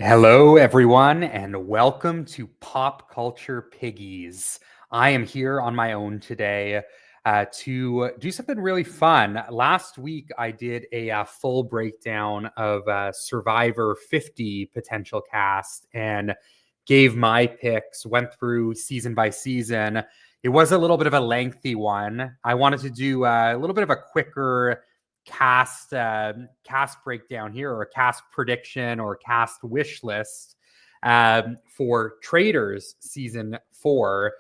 Hello, everyone, and welcome to Pop Culture Piggies. I am here on my own today to do something really fun. Last week, I did a full breakdown of Survivor 50 potential cast and gave my picks, went through season by season. It was a little bit of a lengthy one. I wanted to do a little bit of a quicker cast breakdown here, or a cast prediction, or cast wish list for Traitors season 4,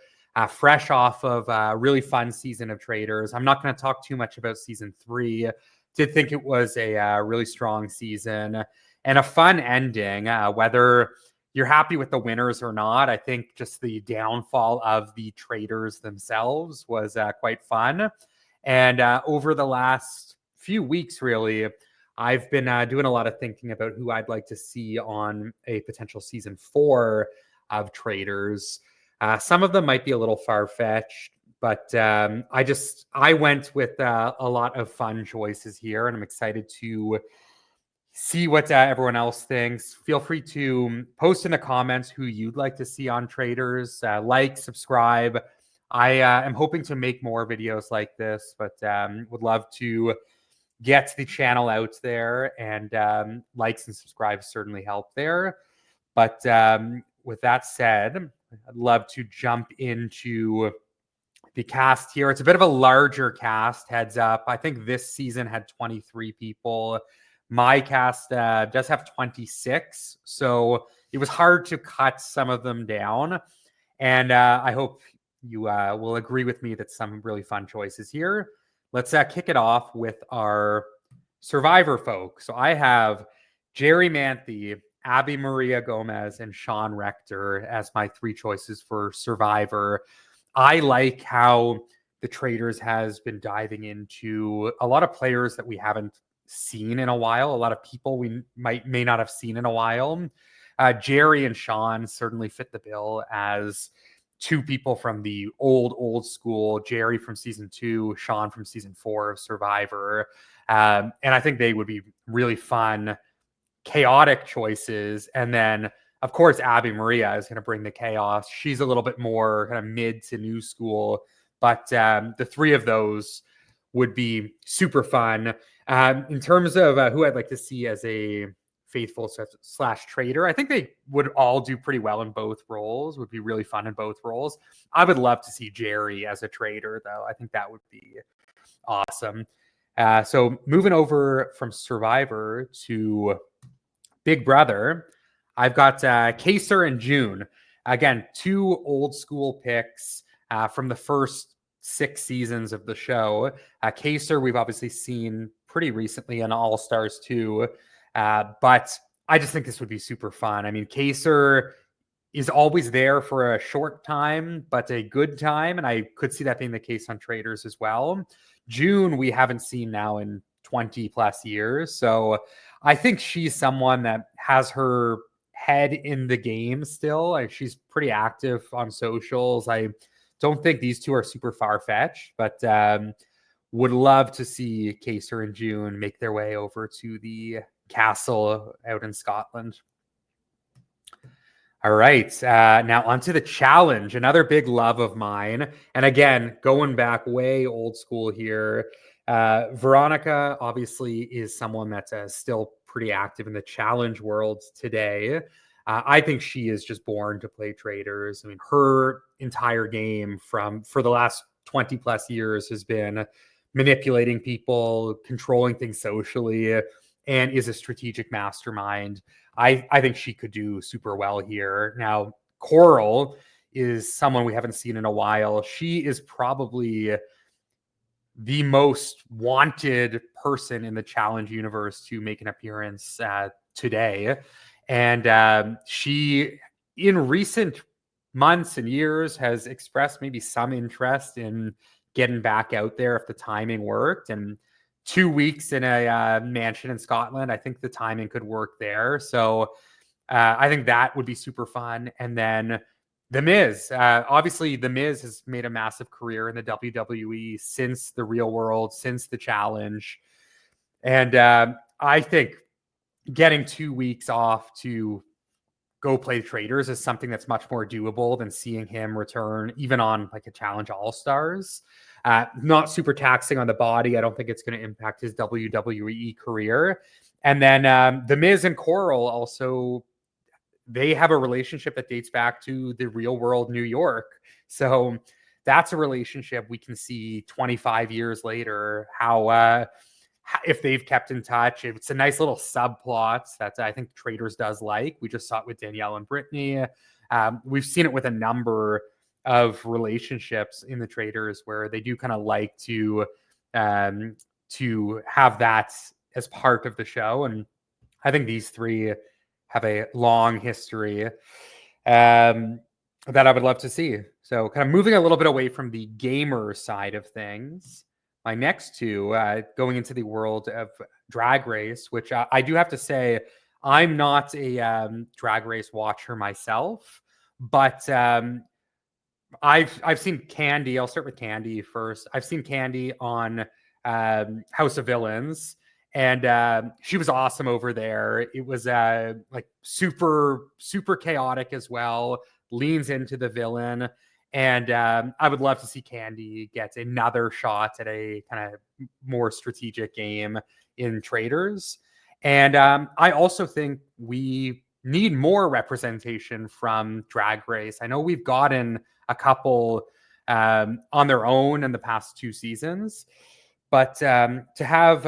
fresh off of a really fun season of Traitors. I'm not going to talk too much about season 3. Did think it was a really strong season and a fun ending. Whether you're happy with the winners or not, I think just the downfall of the Traitors themselves was quite fun. And over the last few weeks, really, I've been doing a lot of thinking about who I'd like to see on a potential season 4 of Traitors. Some of them might be a little far-fetched, but I went with a lot of fun choices here, and I'm excited to see what everyone else thinks. Feel free to post in the comments who you'd like to see on Traitors. Like, subscribe. I am hoping to make more videos like this, but would love to get the channel out there, and likes and subscribes certainly help there. But with that said, I'd love to jump into the cast here. It's a bit of a larger cast, heads up. I think this season had 23 people. My cast does have 26, so it was hard to cut some of them down. And I hope you will agree with me that some really fun choices here. Let's kick it off with our Survivor folk. So I have Jerry Manthe, Abby Maria Gomez, and Sean Rector as my 3 choices for Survivor. I like how the Traitors has been diving into a lot of players that we haven't seen in a while, a lot of people we may not have seen in a while. Jerry and Sean certainly fit the bill as 2 people from the old school. Jerry from season 2, Sean from season 4 of Survivor. And I think they would be really fun, chaotic choices. And then, of course, Abby Maria is going to bring the chaos. She's a little bit more kind of mid to new school, but the 3 of those would be super fun. In terms of who I'd like to see as a faithful / traitor, I think they would all do pretty well in both roles, would be really fun in both roles. I would love to see Jerry as a traitor, though. I think that would be awesome. So moving over from Survivor to Big Brother, I've got Kaser and June. Again, 2 old school picks from the first 6 seasons of the show. Kaser, we've obviously seen pretty recently in All Stars 2, but I just think this would be super fun. I mean, Kaser is always there for a short time, but a good time, and I could see that being the case on Traitors as well. June, we haven't seen now in 20 plus years, so I think she's someone that has her head in the game still. Like, she's pretty active on socials. I don't think these 2 are super far-fetched, but would love to see Kaser and June make their way over to the castle out in Scotland. All right. Now onto the challenge, another big love of mine. And again, going back way old school here. Veronica obviously is someone that's still pretty active in the challenge world today. I think she is just born to play Traitors. I mean, her entire game for the last 20 plus years has been manipulating people, controlling things socially, and is a strategic mastermind. I think she could do super well here. Now, Coral is someone we haven't seen in a while. She is probably the most wanted person in the challenge universe to make an appearance today. And she, in recent months and years, has expressed maybe some interest in getting back out there if the timing worked. And 2 weeks in a mansion in Scotland, I think the timing could work there. So I think that would be super fun. And then The Miz. Obviously, The Miz has made a massive career in the WWE since the Real World, since the challenge. And I think getting 2 weeks off to go play Traitors is something that's much more doable than seeing him return even on like a Challenge All-Stars. Not super taxing on the body. I don't think it's going to impact his WWE career. And then The Miz and Coral also, they have a relationship that dates back to the Real World New York. So that's a relationship we can see 25 years later, how if they've kept in touch. It's a nice little subplot that I think Traitors does like. We just saw it with Danielle and Brittany. We've seen it with a number of relationships in the Traitors where they do kind of like to have that as part of the show. And I think these three have a long history that I would love to see. So kind of moving a little bit away from the gamer side of things, my next two, going into the world of Drag Race, which I do have to say, I'm not a Drag Race watcher myself, but I've seen Candy. I'll start with Candy first. I've seen Candy on House of Villains, and she was awesome over there. It was like super chaotic as well. Leans into the villain, and I would love to see Candy get another shot at a kind of more strategic game in Traitors. And I also think we need more representation from Drag Race. I know we've gotten a couple on their own in the past 2 seasons. But to have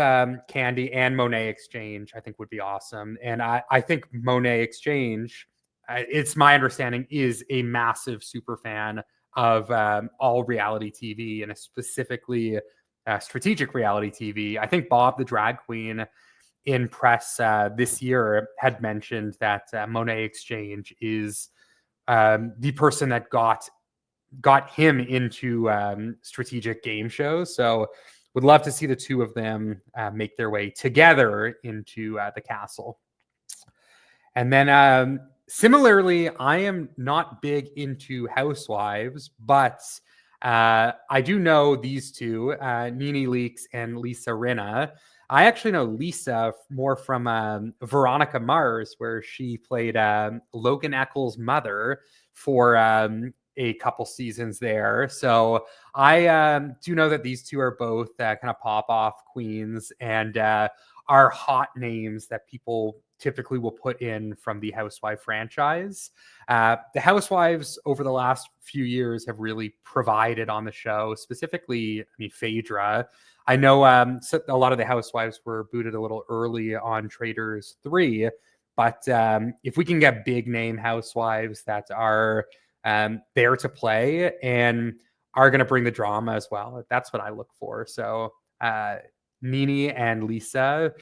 Candy and Monet Exchange, I think would be awesome. And I think Monet Exchange, it's my understanding, is a massive super fan of all reality TV, and specifically strategic reality TV. I think Bob the Drag Queen in press this year had mentioned that Monet Exchange is the person that got him into strategic game shows. So would love to see the two of them make their way together into the castle. And then similarly, I am not big into Housewives, but I do know these two, Nene Leakes and Lisa Rinna. I actually know Lisa more from Veronica Mars, where she played Logan Echol's mother for a couple seasons there. So I do know that these two are both kind of pop-off queens and are hot names that people typically will put in from the Housewife franchise. The Housewives over the last few years have really provided on the show, specifically, I mean, Phaedra. I know a lot of the Housewives were booted a little early on Traitors 3, but if we can get big name Housewives that are there to play and are going to bring the drama as well, that's what I look for. So Nene and Lisa,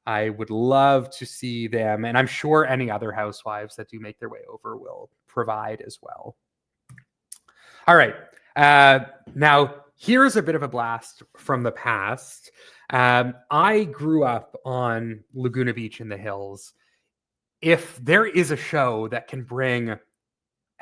I would love to see them, and I'm sure any other Housewives that do make their way over will provide as well. All right. Now, here's a bit of a blast from the past. I grew up on Laguna Beach in the Hills. If there is a show that can bring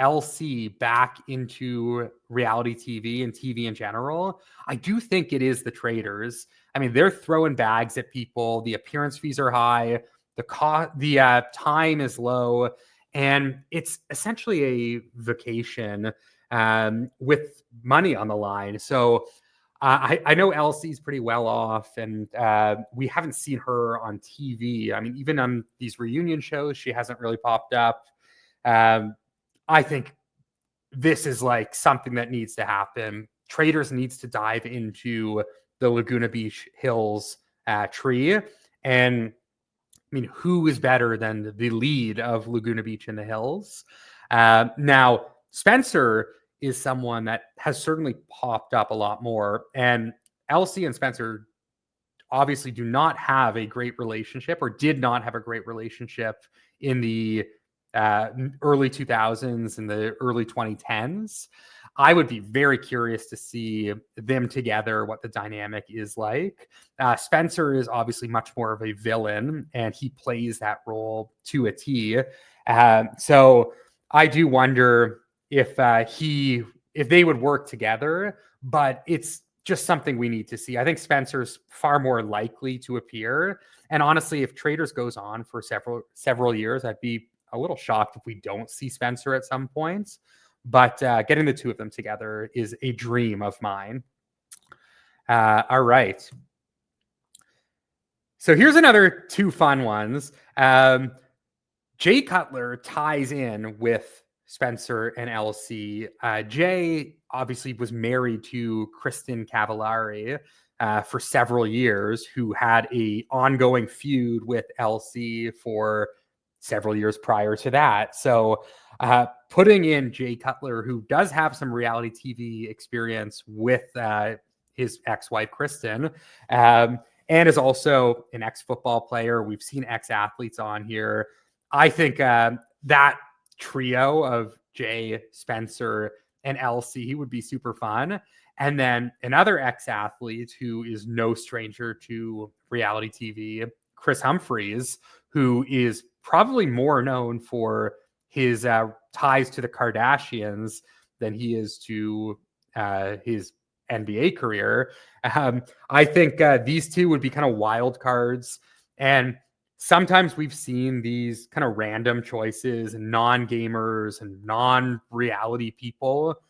LC back into reality TV and TV in general, I do think it is the Traitors. I mean, they're throwing bags at people. The appearance fees are high. The time is low, and it's essentially a vacation with money on the line. So I know LC's pretty well off, and we haven't seen her on TV. I mean, even on these reunion shows, she hasn't really popped up. I think this is like something that needs to happen. Traitors needs to dive into the Laguna Beach Hills tree. And I mean, who is better than the lead of Laguna Beach in the Hills? Now, Spencer is someone that has certainly popped up a lot more. And LC and Spencer obviously do not have a great relationship, or did not have a great relationship in the early 2000s and the early 2010s. I would be very curious to see them together, what the dynamic is like. Spencer is obviously much more of a villain, and he plays that role to a T. So I do wonder if they would work together, but it's just something we need to see. I think Spencer's far more likely to appear. And honestly, if Traitors goes on for several years, I'd be a little shocked if we don't see Spencer at some point. But getting the two of them together is a dream of mine. All right. So here's another two fun ones. Jay Cutler ties in with Spencer and LC. Jay obviously was married to Kristen Cavallari for several years, who had a ongoing feud with LC for several years prior to that. So putting in Jay Cutler, who does have some reality TV experience with his ex-wife, Kristen, and is also an ex-football player. We've seen ex-athletes on here. I think that trio of Jay, Spencer, and LC would be super fun. And then another ex-athlete who is no stranger to reality TV, Chris Humphries, who is probably more known for his ties to the Kardashians than he is to his NBA career. I think these two would be kind of wild cards. And sometimes we've seen these kind of random choices, non-gamers and non-reality people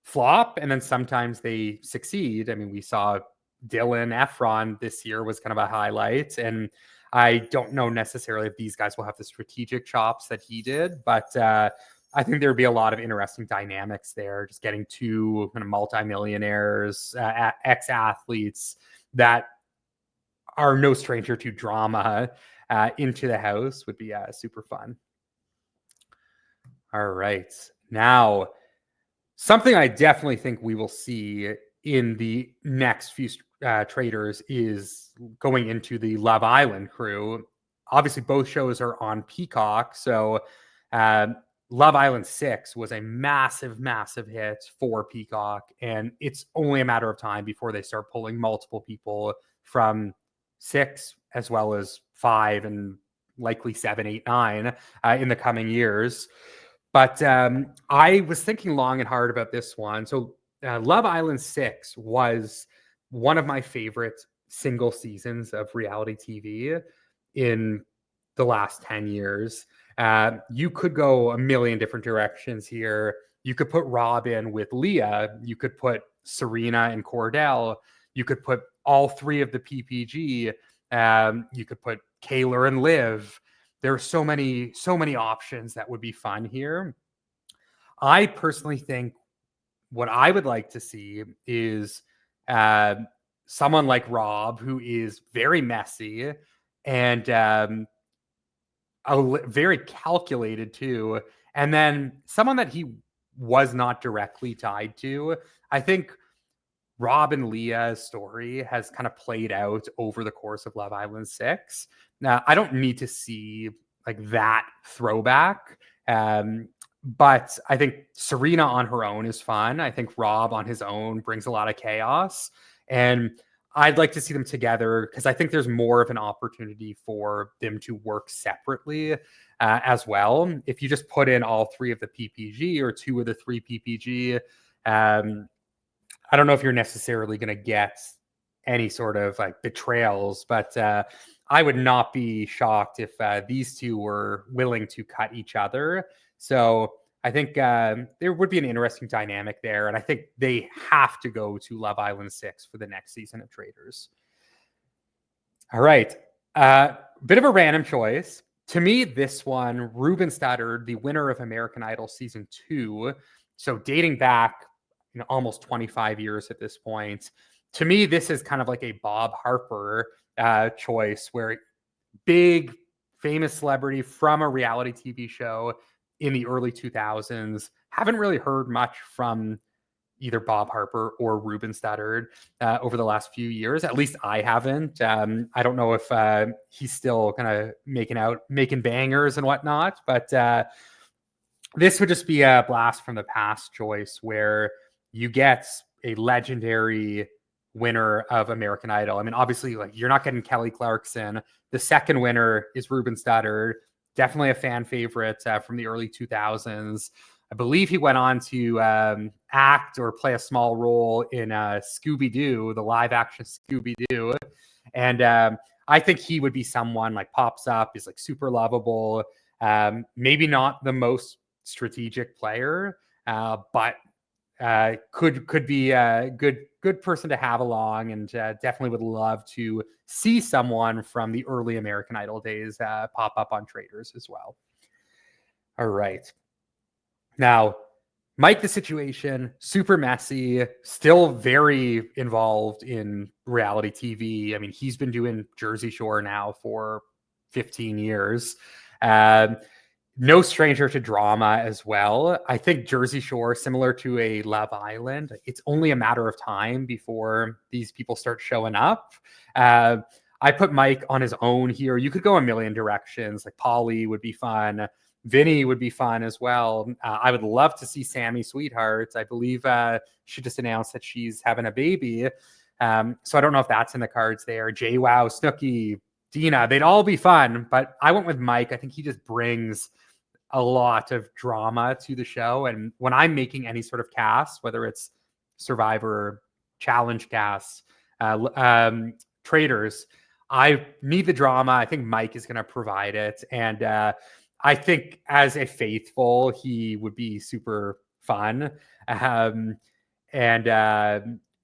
flop, and then sometimes they succeed. I mean, we saw Dylan Efron this year was kind of a highlight, and I don't know necessarily if these guys will have the strategic chops that he did, but I think there would be a lot of interesting dynamics there, just getting two kind of multimillionaires, ex-athletes that are no stranger to drama into the house would be super fun. All right. Now, something I definitely think we will see in the next few Traitors is going into the Love Island crew. Obviously, both shows are on Peacock. So Love Island 6 was a massive, massive hit for Peacock. And it's only a matter of time before they start pulling multiple people from 6 as well as 5 and likely 7, 8, 9 in the coming years. But I was thinking long and hard about this one. So Love Island 6 was one of my favorite single seasons of reality TV in the last 10 years. You could go a million different directions here. You could put Robin with Leah. You could put Serena and Cordell. You could put all three of the PPG. You could put Kayla and Liv. There are so many options that would be fun here. I personally think what I would like to see is someone like Rob, who is very messy and very calculated too, and then someone that he was not directly tied to. I think Rob and Leah's story has kind of played out over the course of Love Island 6. Now, I don't need to see like that throwback. But I think Serena on her own is fun. I think Rob on his own brings a lot of chaos. And I'd like to see them together because I think there's more of an opportunity for them to work separately as well. If you just put in all three of the PPG or two of the three PPG, I don't know if you're necessarily going to get any sort of like betrayals, but I would not be shocked if these two were willing to cut each other. So I think there would be an interesting dynamic there. And I think they have to go to Love Island 6 for the next season of Traitors. All right. Bit of a random choice. To me, this one, Ruben Studdard, the winner of American Idol Season 2, so dating back almost 25 years at this point. To me, this is kind of like a Bob Harper choice, where big famous celebrity from a reality TV show in the early 2000s. Haven't really heard much from either Bob Harper or Ruben Studdard over the last few years. At least I haven't. I don't know if he's still kind of making bangers and whatnot, but this would just be a blast from the past choice where you get a legendary winner of American Idol. I mean, obviously, like, you're not getting Kelly Clarkson. The second winner is Ruben Studdard, definitely a fan favorite from the early 2000s. I believe he went on to act or play a small role in Scooby-Doo, the live action Scooby-Doo. And I think he would be someone like pops up, is like super lovable. Maybe not the most strategic player, but could be a good person to have along, and definitely would love to see someone from the early American Idol days pop up on Traitors as well. All right. Now, Mike, the situation, super messy, still very involved in reality TV. I mean, he's been doing Jersey Shore now for 15 years. Um, no stranger to drama as well. I think Jersey Shore, similar to a Love Island, it's only a matter of time before these people start showing up. Uh, I put Mike on his own here. You could go a million directions. Like Polly would be fun. Vinny would be fun as well. I would love to see Sammy Sweetheart. I believe she just announced that she's having a baby. So I don't know if that's in the cards there. JWoww, Snooki, Dina, they'd all be fun. But I went with Mike. I think he just brings a lot of drama to the show. And when I'm making any sort of cast, whether it's Survivor, Challenge casts, Traitors, I need the drama. I think Mike is going to provide it. And I think as a faithful, he would be super fun. And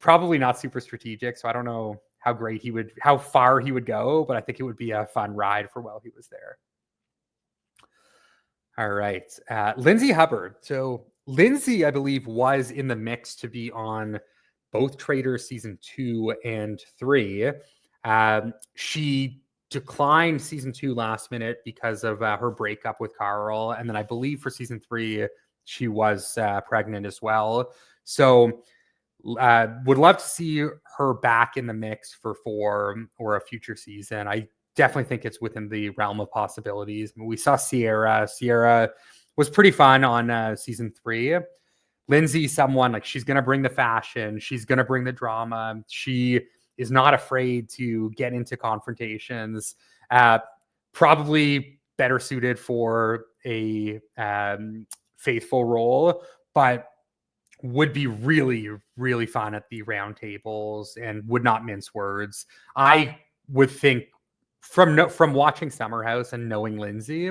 probably not super strategic. So I don't know how far he would go, but I think it would be a fun ride for while he was there. All right. Lindsay Hubbard. So Lindsay, I believe, was in the mix to be on both Traitors season 2 and 3. She declined season 2 last minute because of her breakup with Carl. And then I believe for season 3, she was pregnant as well. So would love to see her back in the mix for 4 or a future season. I definitely think it's within the realm of possibilities. We saw Sierra. Sierra was pretty fun on season 3. Lindsay, someone like she's going to bring the fashion. She's going to bring the drama. She is not afraid to get into confrontations. Probably better suited for a faithful role, but would be really, really fun at the round tables and would not mince words. I would think from watching Summer House and knowing Lindsay,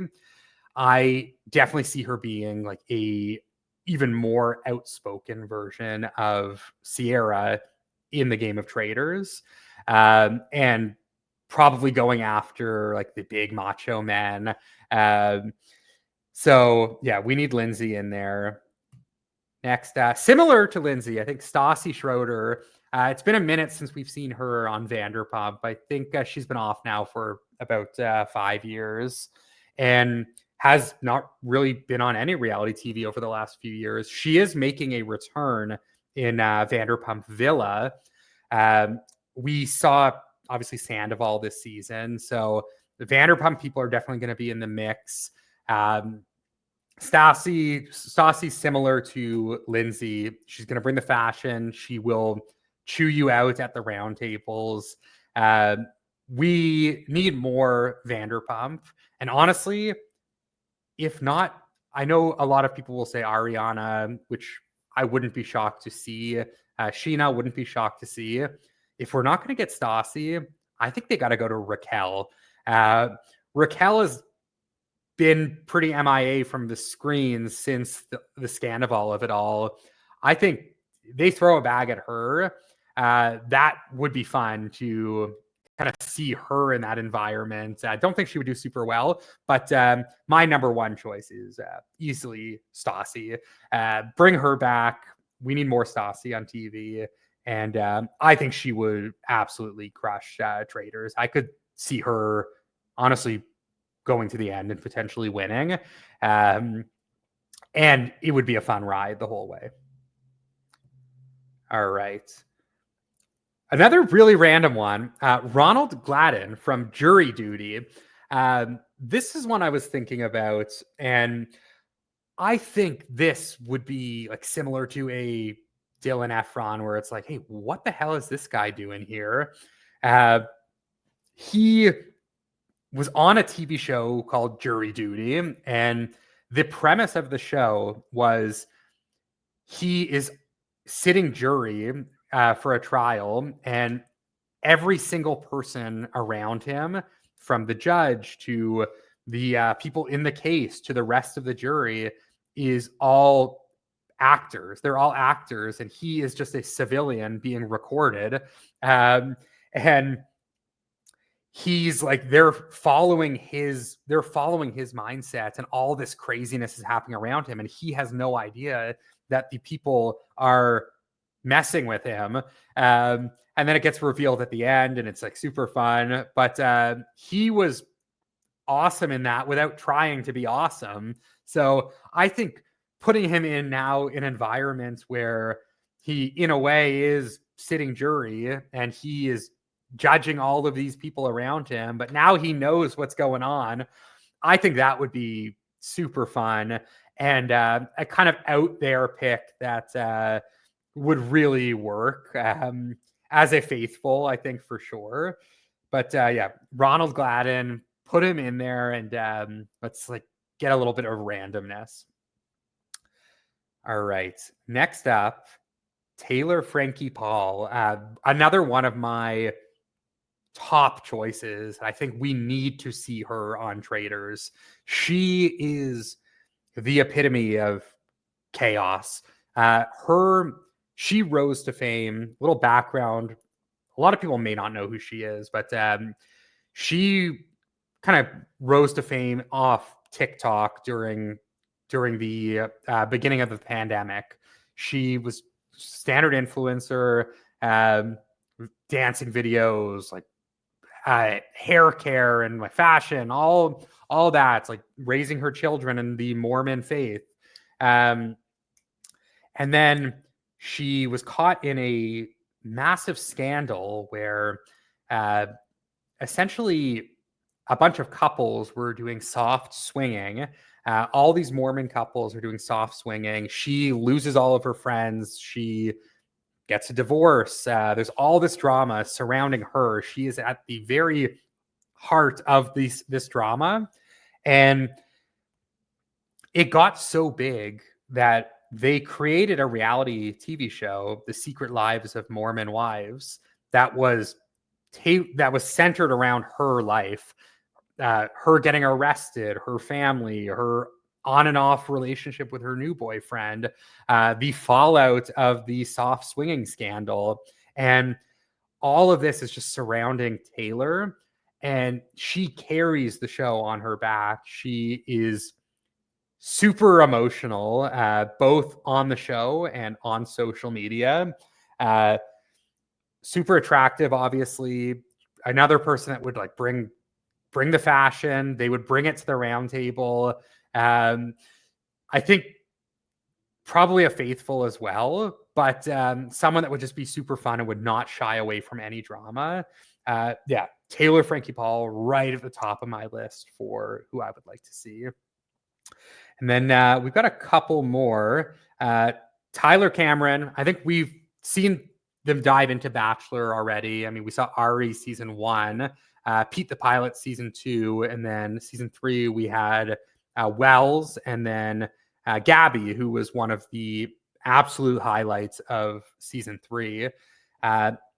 I definitely see her being like a even more outspoken version of Sierra in the game of Traitors, and probably going after like the big macho men. So yeah, we need Lindsay in there. Next, similar to Lindsay, I think Stassi Schroeder. It's been a minute since we've seen her on Vanderpump. I think she's been off now for about 5 years and has not really been on any reality TV over the last few years. She is making a return in Vanderpump Villa. We saw, obviously, Sandoval this season. So the Vanderpump people are definitely going to be in the mix. Stassi, similar to Lindsay. She's going to bring the fashion. She will chew you out at the round tables. We need more Vanderpump. And honestly, if not, I know a lot of people will say Ariana, which I wouldn't be shocked to see. Sheena wouldn't be shocked to see. If we're not going to get Stassi, I think they got to go to Raquel. Raquel has been pretty MIA from the screens since the scandal of it all. I think they throw a bag at her. That would be fun to kind of see her in that environment. I don't think she would do super well, but my number one choice is easily Stassi. Bring her back. We need more Stassi on TV. And I think she would absolutely crush Traitors. I could see her, honestly, going to the end and potentially winning. And it would be a fun ride the whole way. All right. Another really random one, Ronald Gladden from Jury Duty. This is one I was thinking about, and I think this would be like similar to a Dylan Efron, where it's like, hey, what the hell is this guy doing here? He was on a TV show called Jury Duty, and the premise of the show was he is sitting jury for a trial, and every single person around him, from the judge to the people in the case to the rest of the jury, is all actors. They're all actors, and he is just a civilian being recorded. Um, and he's like, they're following his mindset, and all this craziness is happening around him, and he has no idea that the people are messing with him. And then it gets revealed at the end, and it's like super fun. But he was awesome in that without trying to be awesome. So I think putting him in now in environments where he, in a way, is sitting jury and he is judging all of these people around him, but now he knows what's going on. I think that would be super fun, and a kind of out there pick that would really work as a faithful, I think, for sure. But yeah, Ronald Gladden, put him in there, and let's like get a little bit of randomness. All right, next up, Taylor Frankie Paul, another one of my top choices. I think we need to see her on Traitors. She is the epitome of chaos. She rose to fame. Little background: a lot of people may not know who she is, but she kind of rose to fame off TikTok during the beginning of the pandemic. She was standard influencer, um, dancing videos, like hair care and like fashion, all that's like raising her children in the Mormon faith. Um, and then she was caught in a massive scandal where uh, essentially a bunch of couples were doing soft swinging. All these Mormon couples are doing soft swinging. She loses all of her friends. She gets a divorce. There's all this drama surrounding her. She is at the very heart of this drama, and it got so big that they created a reality TV show, The Secret Lives of Mormon Wives, that was centered around her life, her getting arrested, her family, her on and off relationship with her new boyfriend, the fallout of the soft swinging scandal. And all of this is just surrounding Taylor. And she carries the show on her back. She is super emotional, both on the show and on social media. Uh, Super attractive, obviously. Another person that would like bring the fashion. They would bring it to the round table. I think probably a faithful as well, but someone that would just be super fun and would not shy away from any drama. Yeah, Taylor Frankie Paul, right at the top of my list for who I would like to see. And then we've got a couple more. Tyler Cameron, I think we've seen them dive into Bachelor already. I mean, we saw Ari season 1, Pete the Pilot season 2, and then season 3 we had Wells, and then Gabby, who was one of the absolute highlights of season 3.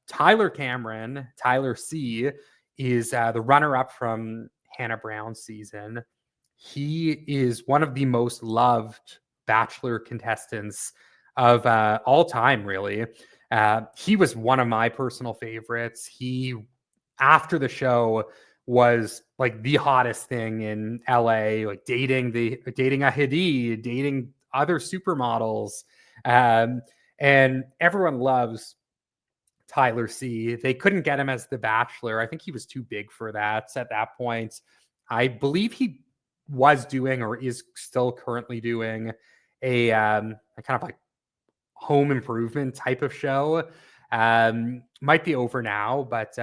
Tyler Cameron, Tyler C, is the runner-up from Hannah Brown's season. He is one of the most loved Bachelor contestants of all time, really. He was one of my personal favorites. He, after the show, was like the hottest thing in LA, like dating a Hadid, dating other supermodels. And everyone loves Tyler C. They couldn't get him as the Bachelor. I think he was too big for that at that point. I believe he was doing or is still currently doing a kind of like home improvement type of show. Might be over now, but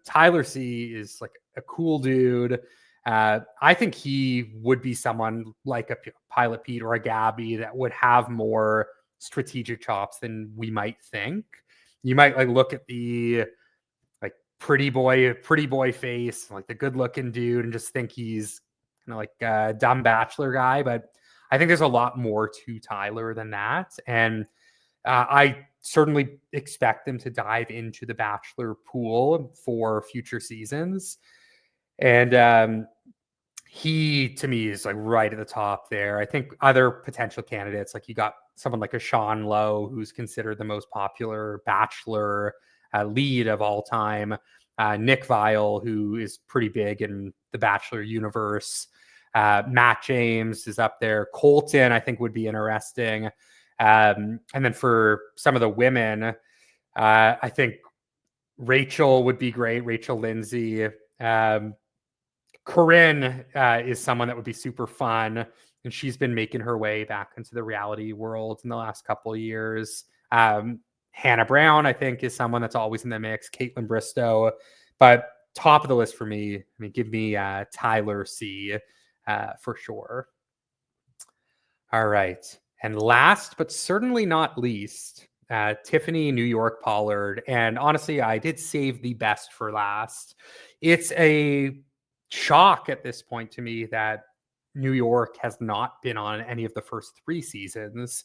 Tyler C is like a cool dude. I think he would be someone like a Pilot Pete or a Gabby that would have more strategic chops than we might think. You might like look at the like pretty boy face, like the good looking dude, and just think he's kind of like a dumb Bachelor guy. But I think there's a lot more to Tyler than that. And I certainly expect them to dive into the Bachelor pool for future seasons. And he, to me, is like right at the top there. I think other potential candidates, like you got someone like a Sean Lowe, who's considered the most popular Bachelor lead of all time. Nick Vile, who is pretty big in the Bachelor universe. Matt James is up there. Colton, I think, would be interesting. And then for some of the women, I think Rachel would be great. Rachel Lindsay. Corinne is someone that would be super fun, and she's been making her way back into the reality world in the last couple of years. Hannah Brown, I think, is someone that's always in the mix. Caitlin Bristow, but top of the list for me, I mean, give me Tyler C for sure. All right. And last, but certainly not least, Tiffany New York Pollard. And honestly, I did save the best for last. It's a shock at this point to me that New York has not been on any of the first 3 seasons,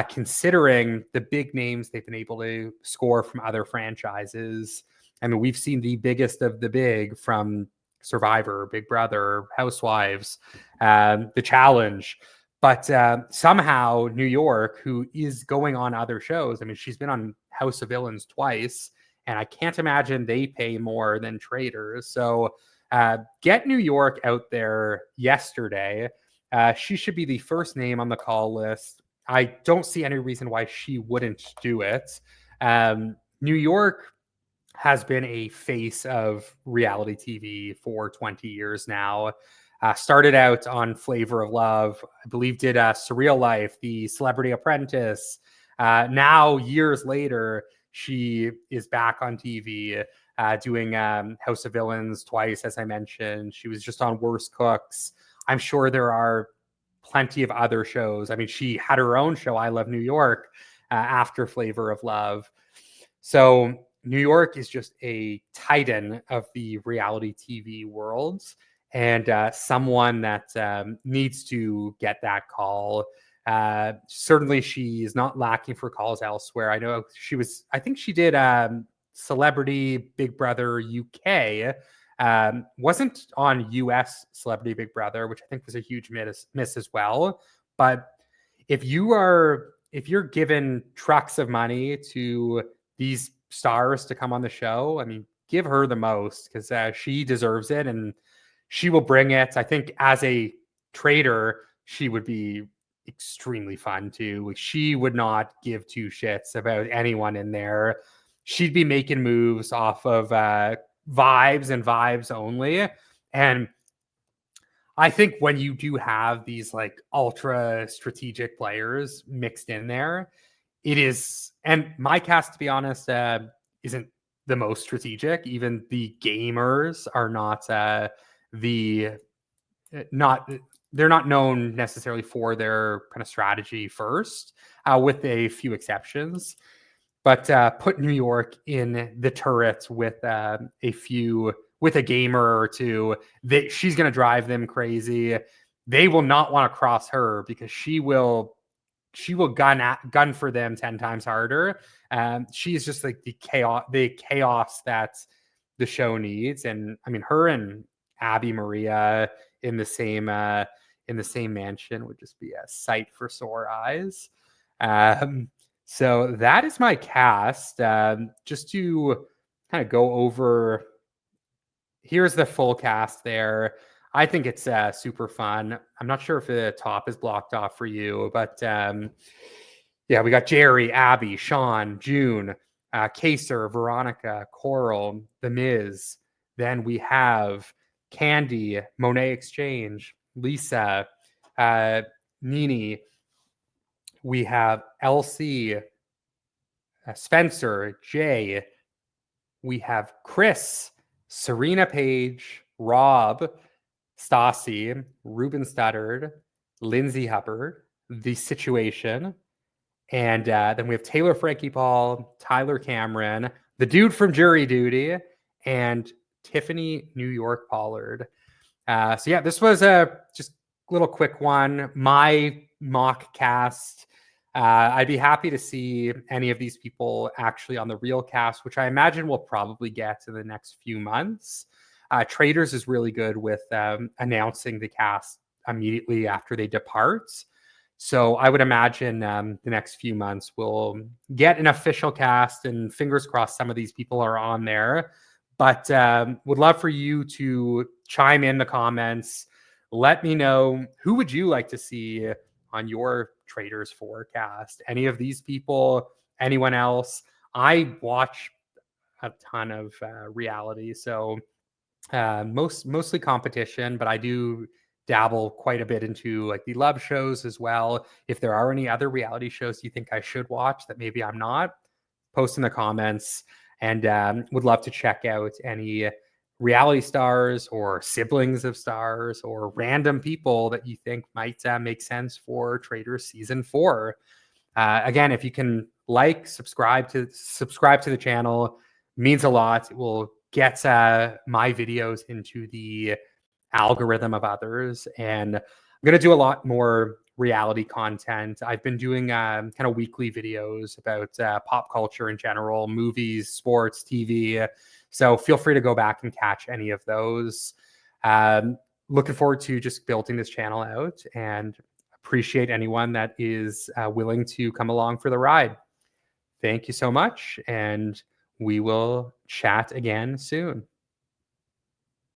considering the big names they've been able to score from other franchises. I mean, we've seen the biggest of the big from Survivor, Big Brother, Housewives, The Challenge. But somehow New York, who is going on other shows, I mean, she's been on House of Villains twice, and I can't imagine they pay more than Traitors. So get New York out there yesterday. She should be the first name on the call list. I don't see any reason why she wouldn't do it. New York has been a face of reality TV for 20 years now. Started out on Flavor of Love, I believe did Surreal Life, The Celebrity Apprentice. Now, years later, she is back on TV doing House of Villains twice, as I mentioned. She was just on Worst Cooks. I'm sure there are plenty of other shows. I mean, she had her own show, I Love New York, after Flavor of Love. So New York is just a titan of the reality TV world, and someone that needs to get that call. Certainly, she is not lacking for calls elsewhere. I know I think she did Celebrity Big Brother UK. Wasn't on US Celebrity Big Brother, which I think was a huge miss as well. But if you're given trucks of money to these stars to come on the show, I mean, give her the most, because she deserves it and she will bring it. I think as a traitor, she would be extremely fun too. She would not give two shits about anyone in there. She'd be making moves off of vibes and vibes only. And I think when you do have these like ultra strategic players mixed in there, it is, and my cast, to be honest, isn't the most strategic. Even the gamers are not the not they're not known necessarily for their kind of strategy first, with a few exceptions. But put New York in the turret with with a gamer or two. She's going to drive them crazy. They will not want to cross her, because she will gun for them 10 times harder. She's just like the chaos that the show needs. And I mean, her and Abby Maria in the same mansion would just be a sight for sore eyes. So that is my cast. Just to kind of go over, here's the full cast there. I think it's super fun. I'm not sure if the top is blocked off for you, but yeah, we got Jerry, Abby, Sean, June, Kaser, Veronica, Coral, The Miz. Then we have Candy, Monet Exchange, Lisa, Nini. We have Elsie, Spencer, Jay. We have Chris, Serena Page, Rob, Stassi, Ruben Studdard, Lindsay Hubbard, The Situation. And then we have Taylor Frankie Paul, Tyler Cameron, the dude from Jury Duty, and Tiffany New York Pollard. So yeah, this was a just little quick one. My mock cast. I'd be happy to see any of these people actually on the real cast, which I imagine we'll probably get in the next few months. Traitors is really good with announcing the cast immediately after they depart. So I would imagine the next few months we'll get an official cast, and fingers crossed some of these people are on there. But would love for you to chime in the comments. Let me know, who would you like to see on your Traitors forecast? Any of these people? Anyone else? I watch a ton of reality, so mostly competition, but I do dabble quite a bit into like the love shows as well. If there are any other reality shows you think I should watch that maybe I'm not, post in the comments, and would love to check out any reality stars or siblings of stars or random people that you think might make sense for Traitors season 4. Again, if you can subscribe to the channel, means a lot. It will get my videos into the algorithm of others, and I'm going to do a lot more reality content. I've been doing kind of weekly videos about pop culture in general, movies, sports, TV. So feel free to go back and catch any of those. Um, Looking forward to just building this channel out, and appreciate anyone that is willing to come along for the ride. Thank you so much, and we will chat again soon.